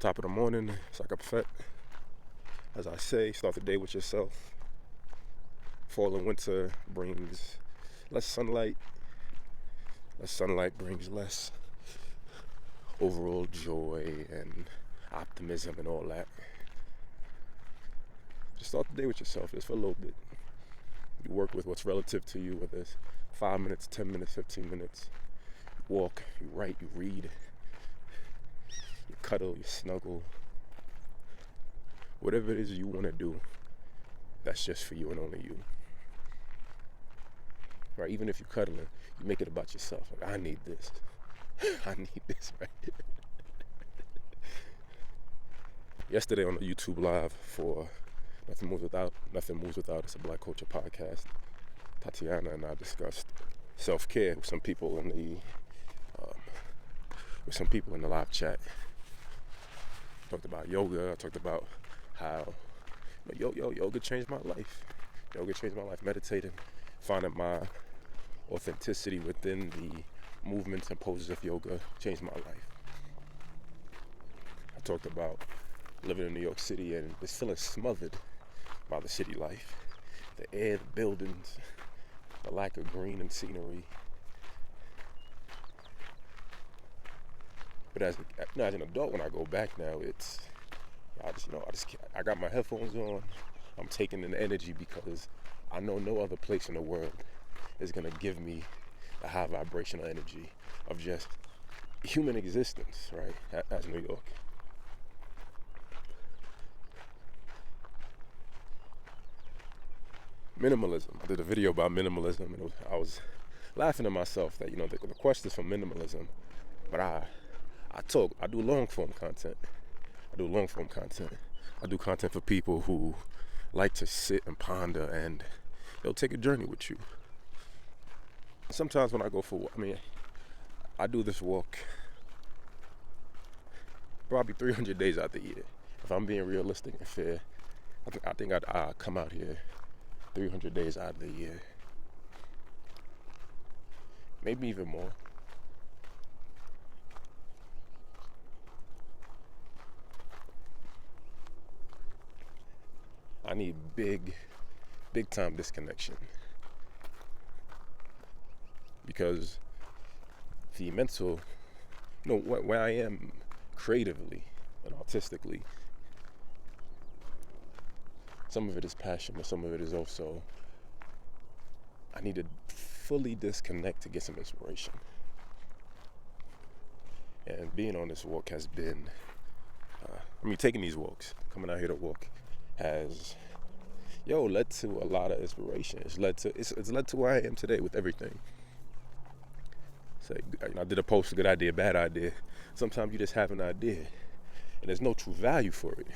Top of the morning, Sakapfet. As I say, start the day with yourself. Fall and winter brings less sunlight. Less sunlight brings less overall joy and optimism and all that. Just start the day with yourself, just for a little bit. You work with what's relative to you, whether it's 5 minutes, 10 minutes, 15 minutes. You walk, you write, you read, you cuddle, you snuggle. Whatever it is you want to do, that's just for you and only you. Right? Even if you're cuddling, you make it about yourself. Like, I need this. I need this, right? Yesterday on the YouTube live for Nothing Moves Without, it's a Black culture podcast. Tatiana and I discussed self-care with some people in the live chat. Talked about yoga. I talked about how yoga changed my life. Yoga changed my life. Meditating, finding my authenticity within the movements and poses of yoga changed my life. I talked about living in New York City and just feeling smothered by the city life. The air, the buildings, the lack of green and scenery. But as an adult, when I go back now, I got my headphones on. I'm taking in the energy because I know no other place in the world is gonna give me the high vibrational energy of just human existence, right? As New York. Minimalism. I did a video about minimalism, and I was laughing at myself that the quest is for minimalism, but I do long form content. I do content for people who like to sit and ponder, and they'll take a journey with you. Sometimes when I go for, I do this walk probably 300 days out the year. If I'm being realistic and fair, I think I'd come out here 300 days out of the year. Maybe even more. I need big time disconnection. Because the mental, where I am creatively and artistically, some of it is passion, but some of it is also, I need to fully disconnect to get some inspiration. And being on this walk has been, taking these walks, coming out here to walk, has led to a lot of inspiration. It's led to where I am today with everything. So I did a post, a good idea, bad idea. Sometimes you just have an idea and there's no true value for it.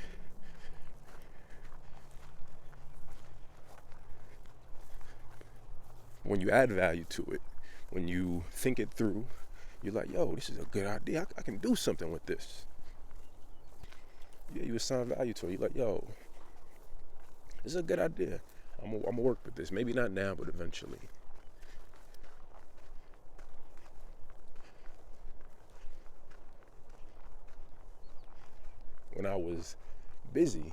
When you add value to it, when you think it through, you're like, this is a good idea. I can do something with this. Yeah, you assign value to it. You're like, this is a good idea. I'm gonna work with this. Maybe not now, but eventually. When I was busy,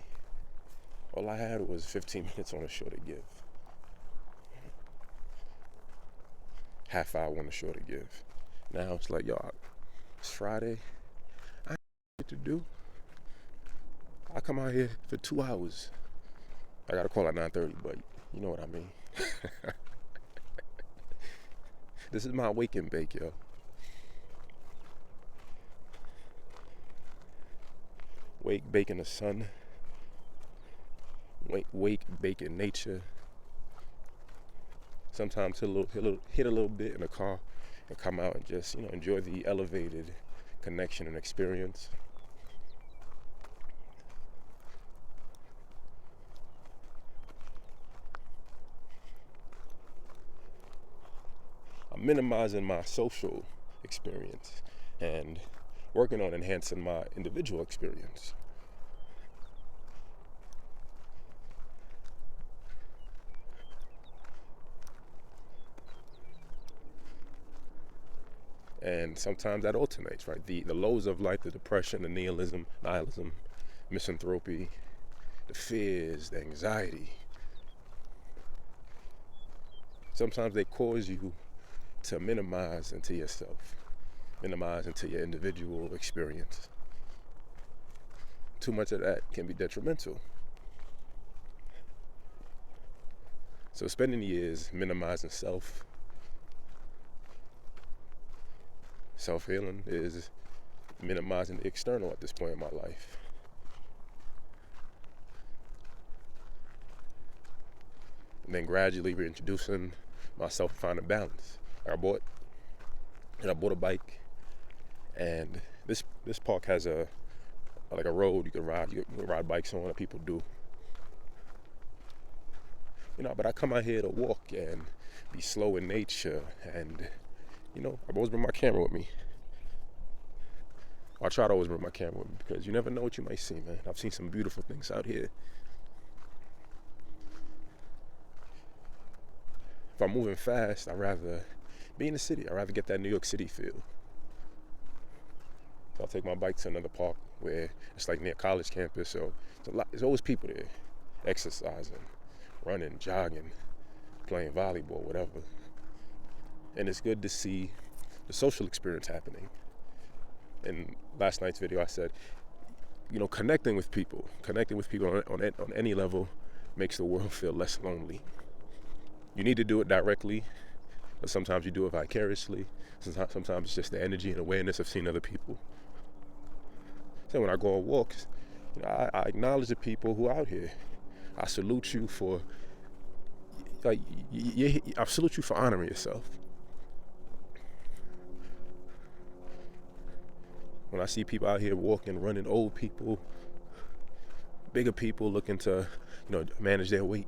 all I had was 15 minutes on a show to give. Half hour on a show to give. Now it's like, it's Friday. I have shit to do. I come out here for 2 hours. I got a call at 9:30, but you know what I mean. This is my wake and bake, yo. Wake, bake in the sun. Wake, bake in nature. Sometimes hit a little bit in the car and come out and just, enjoy the elevated connection and experience. I'm minimizing my social experience and working on enhancing my individual experience. And sometimes that alternates, right? The lows of life, the depression, the nihilism, misanthropy, the fears, the anxiety. Sometimes they cause you to minimize into yourself, minimize into your individual experience. Too much of that can be detrimental. So spending years minimizing self-healing is minimizing the external at this point in my life. And then gradually reintroducing myself to find a balance. I bought a bike, and this park has a road you can ride bikes on that people do. But I come out here to walk and be slow in nature, and I always bring my camera with me. I try to always bring my camera with me because you never know what you might see, man. I've seen some beautiful things out here. If I'm moving fast, I'd rather be in the city. I'd rather get that New York City feel. So I'll take my bike to another park where it's like near college campus, so there's always people there, exercising, running, jogging, playing volleyball, whatever. And it's good to see the social experience happening. In last night's video, I said, connecting with people on any level makes the world feel less lonely. You need to do it directly, but sometimes you do it vicariously. Sometimes it's just the energy and awareness of seeing other people. So when I go on walks, I acknowledge the people who are out here. I salute you for, I salute you for honoring yourself. When I see people out here walking, running, old people, bigger people looking to, manage their weight.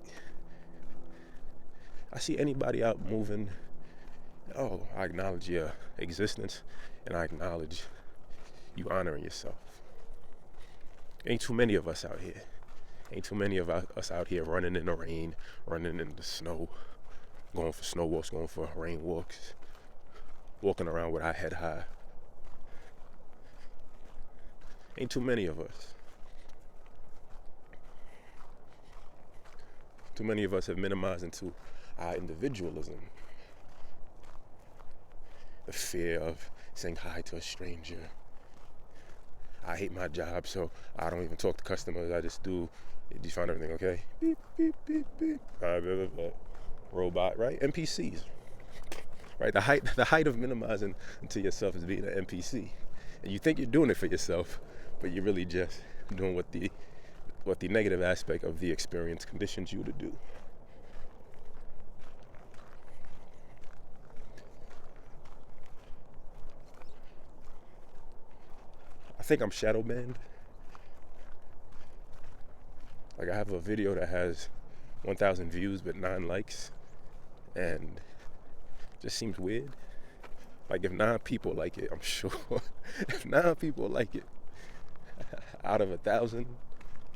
I see anybody out moving, I acknowledge your existence, and I acknowledge you honoring yourself. Ain't too many of us out here. Ain't too many of us out here running in the rain, running in the snow, going for snow walks, going for rain walks, walking around with our head high. Ain't too many of us. Too many of us have minimized into our individualism. The fear of saying hi to a stranger. I hate my job, so I don't even talk to customers. I just do. Did you find everything okay? Beep, beep, beep, beep. Robot, right? NPCs. Right? The height of minimizing into yourself is being an NPC. And you think you're doing it for yourself, but you're really just doing what the negative aspect of the experience conditions you to do. I think I'm shadow banned. Like I have a video that has 1,000 views but 9 likes, and it just seems weird. Like if 9 people like it, I'm sure if 9 people like it out of 1,000,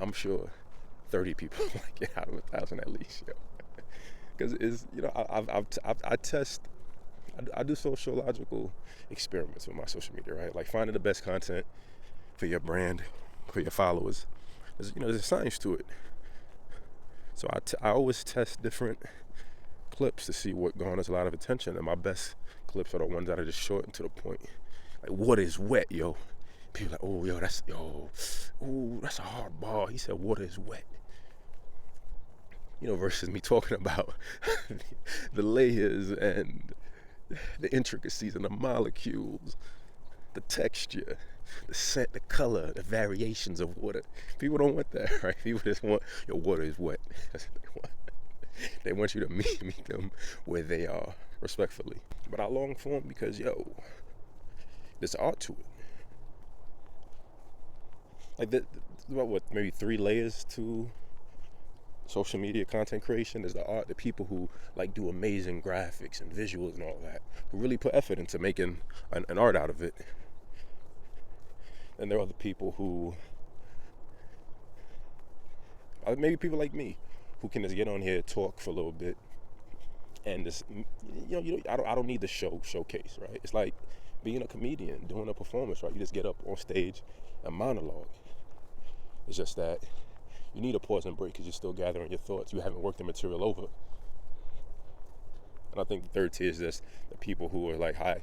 I'm sure 30 people like it out of 1,000 at least, Because it's I do sociological experiments with my social media, right? Like finding the best content for your brand, for your followers. There's a science to it. So I always test different clips to see what garners a lot of attention, and my best clips are the ones that are just short and to the point. Like, what is wet, yo? People are like, that's a hard bar. He said, water is wet. Versus me talking about the layers and the intricacies and the molecules, the texture, the scent, the color, the variations of water. People don't want that, right? People just want, your water is wet. That's what they want. They want you to meet them where they are, respectfully. But I long form because, there's art to it. Like, about maybe 3 layers to social media content creation. There's the art, the people who do amazing graphics and visuals and all that, who really put effort into making an art out of it. And there are other people who, maybe people like me, who can just get on here, talk for a little bit, and just, I don't need the showcase, right? It's like being a comedian, doing a performance, right? You just get up on stage and monologue. It's just that you need a pause and break because you're still gathering your thoughts. You haven't worked the material over. And I think the third tier is just the people who are like, hi,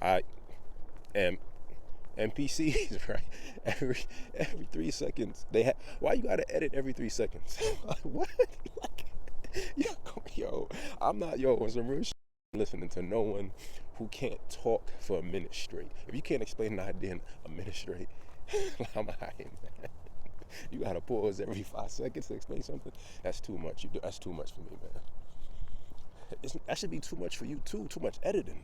I am NPCs, right? Every 3 seconds they have. Why you gotta edit every 3 seconds? Like, what? Like, I'm not on some real shit. Listening to no one who can't talk for a minute straight. If you can't explain an idea in a minute straight, I'm high, man. You gotta pause every 5 seconds to explain something. That's too much. That's too much for me, man. That should be too much for you too. Too much editing.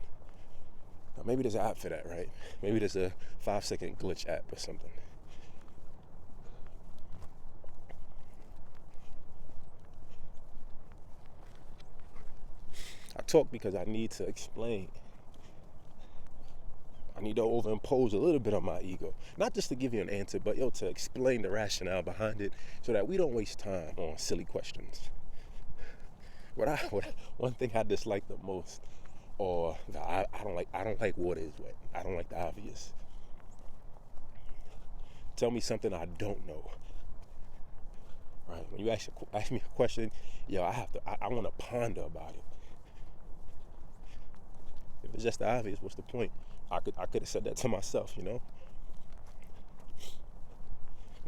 Now, maybe there's an app for that, right? Maybe there's a 5-second glitch app or something. I talk because I need to explain. I need to overimpose a little bit on my ego. Not just to give you an answer, but to explain the rationale behind it so that we don't waste time on silly questions. One thing I dislike the most, or I don't like water is wet. I don't like the obvious. Tell me something I don't know. Right? When you ask me a question, I want to ponder about it. If it's just the obvious, what's the point? I could have said that to myself, And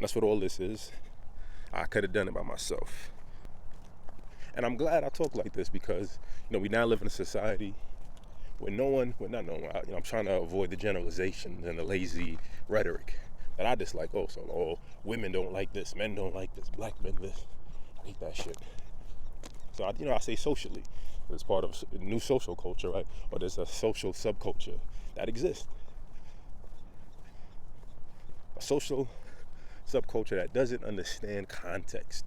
that's what all this is. I could have done it by myself. And I'm glad I talk like this because, we now live in a society where I'm trying to avoid the generalizations and the lazy rhetoric that I dislike also. Oh, women don't like this, men don't like this, black men this. I hate that shit. So, I say socially. It's part of a new social culture, right? Or there's a social subculture that exists. A social subculture that doesn't understand context.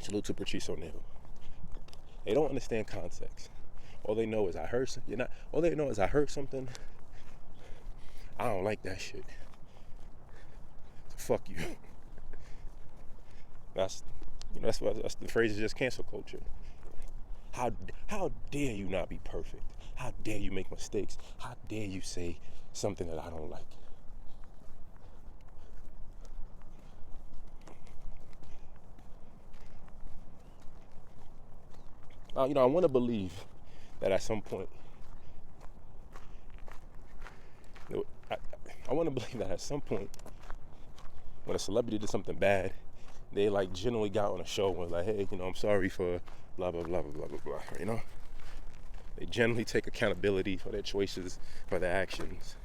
Salute to Patrice O'Neal. They don't understand context. All they know is I heard something. I don't like that shit. So fuck you. That's the phrase is just cancel culture. How dare you not be perfect? How dare you make mistakes? How dare you say something that I don't like? I want to believe that at some point, I want to believe that at some point, when a celebrity did something bad, they generally got on a show and was like, hey, I'm sorry for blah, blah, blah, blah, blah, blah, They generally take accountability for their choices, for their actions.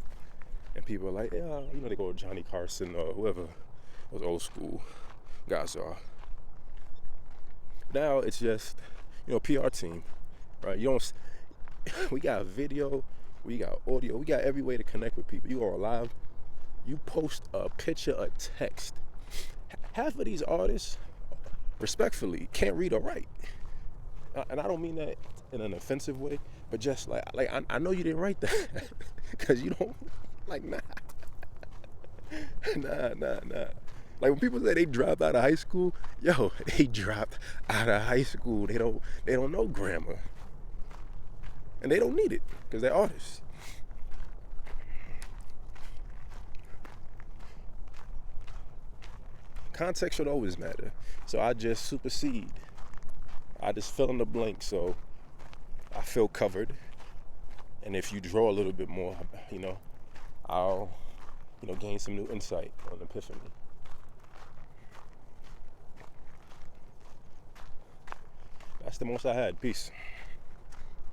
And people are like, yeah, they go to Johnny Carson or whoever those old school guys are. Now it's just, PR team, right? We got video, we got audio, we got every way to connect with people. You go live, you post a picture, a text. Half of these artists, respectfully, can't read or write. And I don't mean that in an offensive way, but just I know you didn't write that because you don't, nah. Like when people say they dropped out of high school, they dropped out of high school. They don't know grammar. And they don't need it because they're artists. Context should always matter. So I just supersede. I just fill in the blank so I feel covered. And if you draw a little bit more, I'll, gain some new insight on epiphany. That's the most I had. Peace.